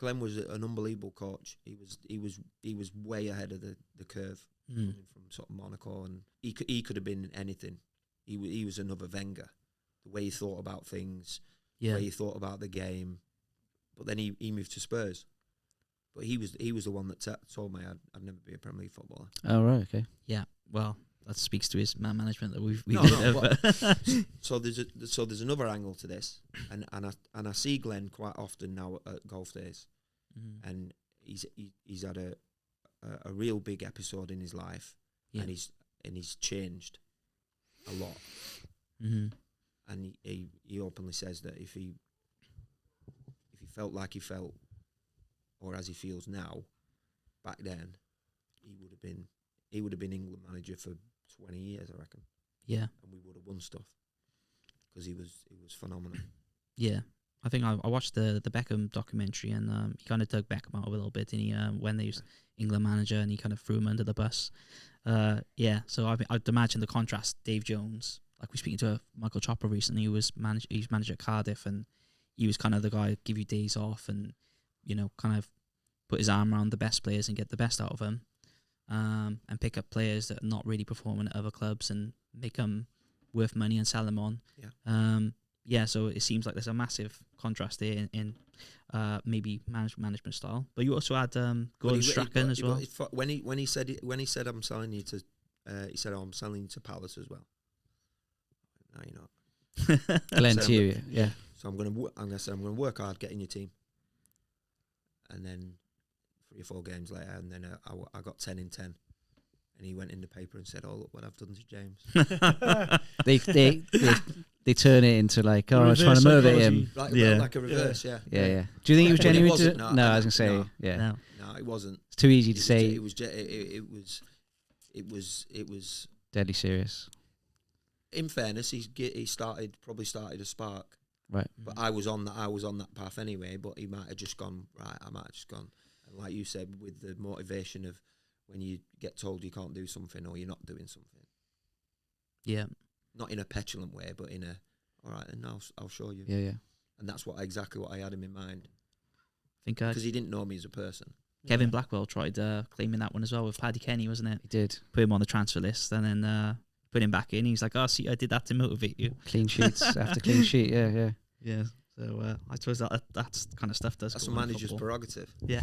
Glenn was an unbelievable coach. He was way ahead of the curve coming from sort of Monaco, and he could have been anything. He was another Wenger. The way he thought about things, the way he thought about the game. But then he moved to Spurs. But he was the one that told me I'd never be a Premier League footballer. Oh right, okay. Yeah, well, that speaks to his man management that we've so there's another angle to this, and I see Glenn quite often now at golf days, and he's had a real big episode in his life, and he's changed a lot, and he openly says that if he felt like he felt, or as he feels now, back then, he would have been England manager for 20 years, I reckon. Yeah. And we would have won stuff because he was phenomenal. Yeah. I think I watched the Beckham documentary, and he kind of dug Beckham out a little bit, and he when they was England manager, and he kind of threw him under the bus. So I'd imagine the contrast. Dave Jones, like we speaking to Michael Chopper recently, he was manager at Cardiff, and he was kind of the guy who'd give you days off and, you know, kind of put his arm around the best players and get the best out of them, and pick up players that are not really performing at other clubs and make them worth money and sell them on. So it seems like there's a massive contrast there in maybe management style. But you also had Gordon Strachan as well. When he said I'm selling you to, he said, I'm selling you to Palace as well. No, you're not. Glenn to you, yeah. So I'm gonna work hard getting your team. And then 3 or 4 games later, and then I got 10 in 10, and he went in the paper and said, "Oh, look what I've done to James." they turn it into like, oh, I was trying to murder him. Like a reverse, yeah. Do you think he was genuine? No, I was gonna say, no, it wasn't. It's too easy to say. It was deadly serious. In fairness, he probably started a spark. Right. But I was on that path anyway, but he might have just gone, right, I might have just gone. And like you said, with the motivation of when you get told you can't do something or you're not doing something. Yeah. Not in a petulant way, but in a, all right, and I'll show you. Yeah. And that's exactly what I had him in mind. I think because he didn't know me as a person. Kevin Blackwell tried claiming that one as well with Paddy Kenny, wasn't it? He did. Put him on the transfer list and then put him back in. He's like, oh, see, I did that to motivate you. Clean sheets after clean sheet, yeah. Yeah. So I suppose that's kind of stuff does. That's a manager's prerogative. Yeah.